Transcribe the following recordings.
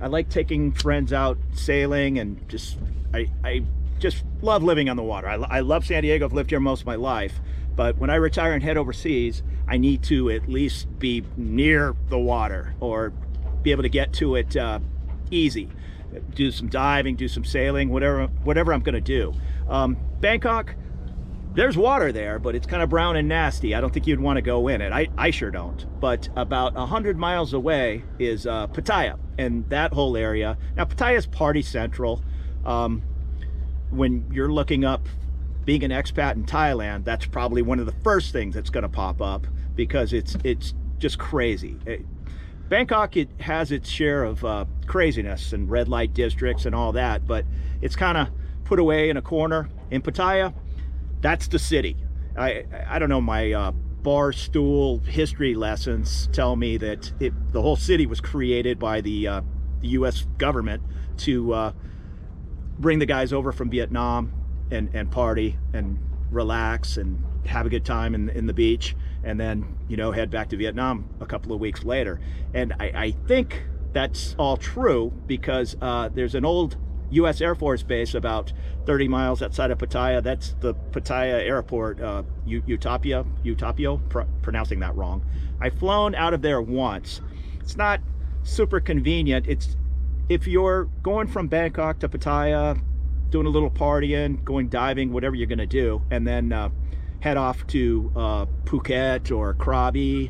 I like taking friends out sailing, and I just love living on the water. I love San Diego. I've lived here most of my life, but when I retire and head overseas, I need to at least be near the water or be able to get to it easy. Do some diving, do some sailing, whatever I'm going to do. Bangkok, there's water there, but it's kind of brown and nasty. I don't think you'd want to go in it. I sure don't. But about 100 miles away is Pattaya, and that whole area. Now, Pattaya is party central. When you're looking up being an expat in Thailand, that's probably one of the first things that's going to pop up, because it's just crazy. Bangkok, it has its share of craziness and red light districts and all that, but it's kind of put away in a corner. In Pattaya, that's the city. I don't know, my bar stool history lessons tell me that the whole city was created by the US government to bring the guys over from Vietnam and party and relax and have a good time in the beach, and then, you know, head back to Vietnam a couple of weeks later. And I think that's all true, because there's an old US Air Force base about 30 miles outside of Pattaya. That's the Pattaya airport, U-Tapao, pronouncing that wrong. I've flown out of there once. It's not super convenient. If you're going from Bangkok to Pattaya, doing a little partying, going diving, whatever you're going to do, and then head off to Phuket or Krabi,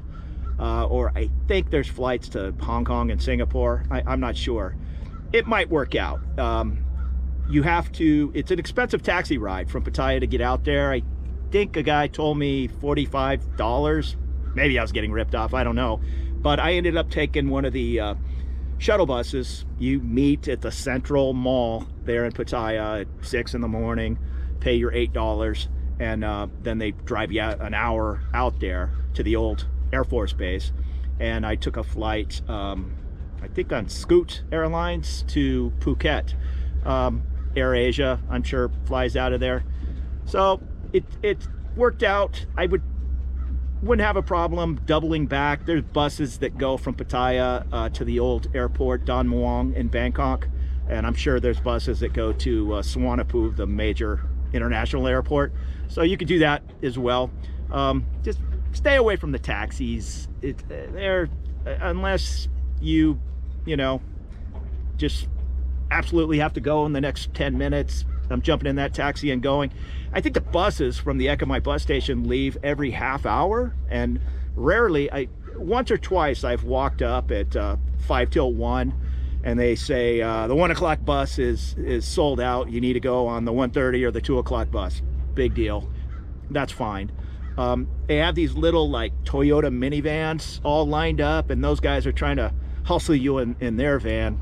or I think there's flights to Hong Kong and Singapore. I'm not sure. It might work out. You have to, it's an expensive taxi ride from Pattaya to get out there. I think a guy told me $45. Maybe I was getting ripped off, I don't know. But I ended up taking one of the shuttle buses. You meet at the Central Mall there in Pattaya at 6 in the morning, pay your $8, and then they drive you an hour out there to the old Air Force base. And I took a flight, I think on Scoot Airlines to Phuket. Air Asia, I'm sure, flies out of there. So it worked out. I wouldn't have a problem doubling back. There's buses that go from Pattaya to the old airport, Don Muang in Bangkok. And I'm sure there's buses that go to Suvarnabhumi, the major international airport. So you could do that as well. Just stay away from the taxis. They're, unless you know, just absolutely have to go in the next 10 minutes. I'm jumping in that taxi and going. I think the buses from the Ekamai bus station leave every half hour, and rarely, once or twice I've walked up at 5 till 1, and they say the 1 o'clock bus is sold out. You need to go on the 1:30 or the 2 o'clock bus. Big deal. That's fine. They have these little like Toyota minivans all lined up, and those guys are trying to hustle you in their van.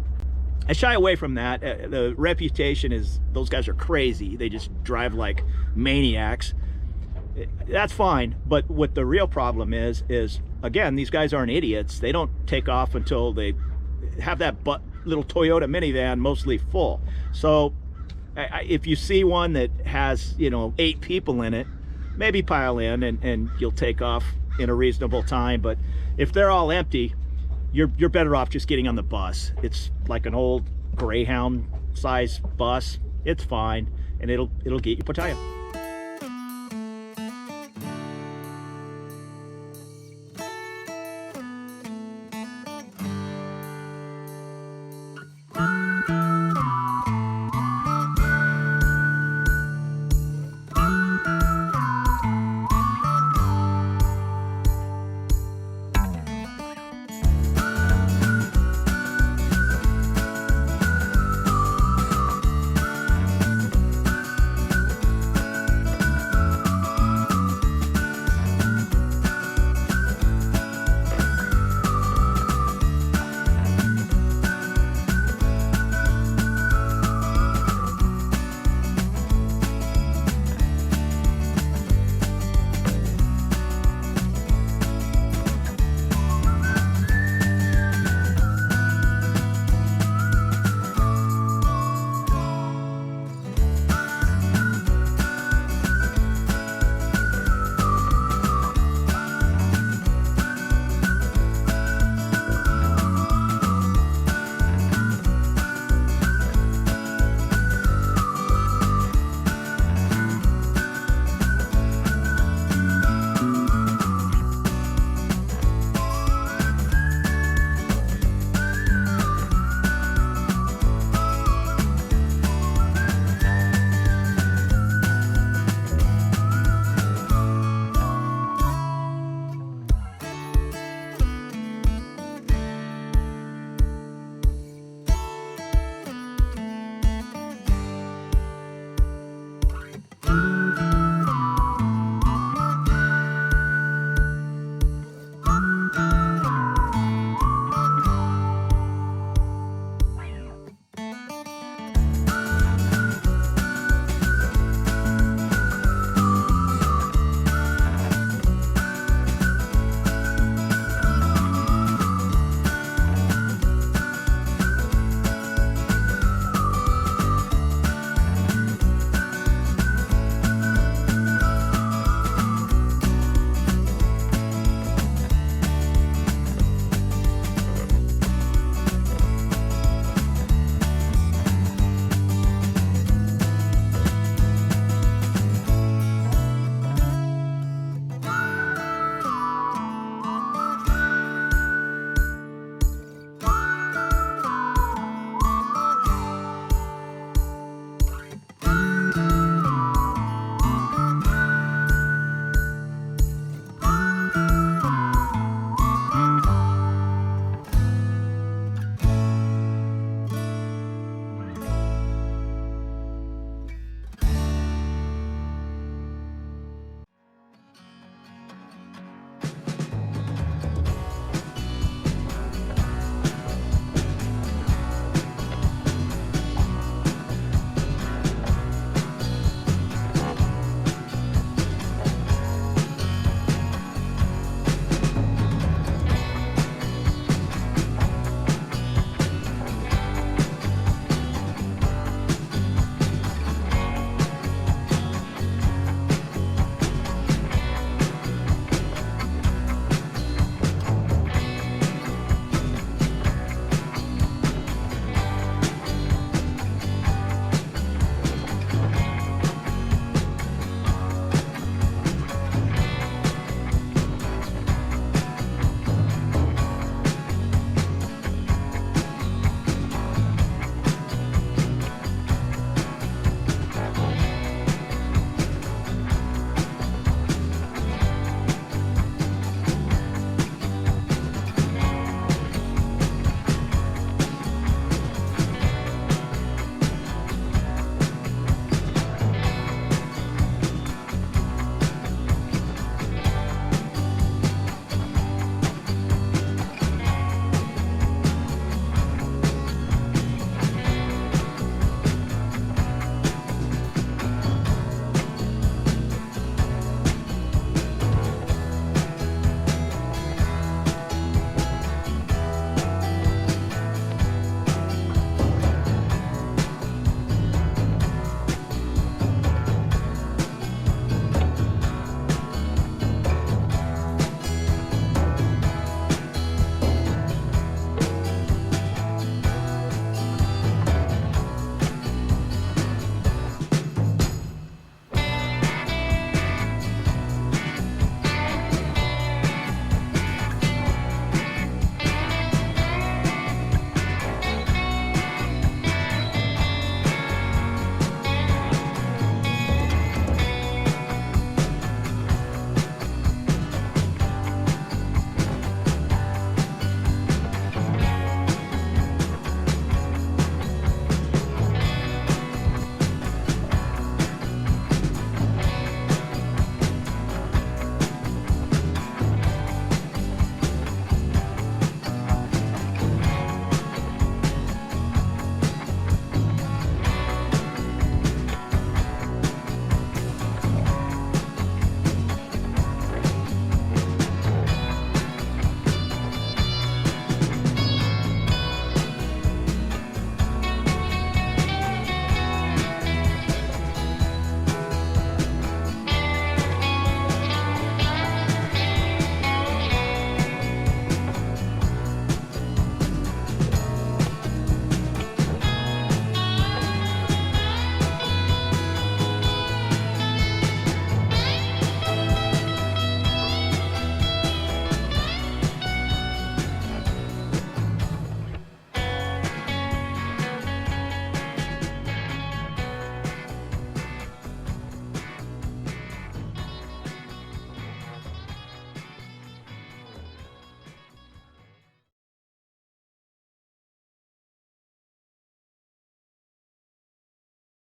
I shy away from that. The reputation is those guys are crazy. They just drive like maniacs. That's fine, but what the real problem is again, these guys aren't idiots. They don't take off until they have that little Toyota minivan mostly full. So if you see one that has, you know, 8 people in it, maybe pile in and you'll take off in a reasonable time. But if they're all empty, you're better off just getting on the bus. It's like an old Greyhound size bus. It's fine, and it'll get you Pattaya.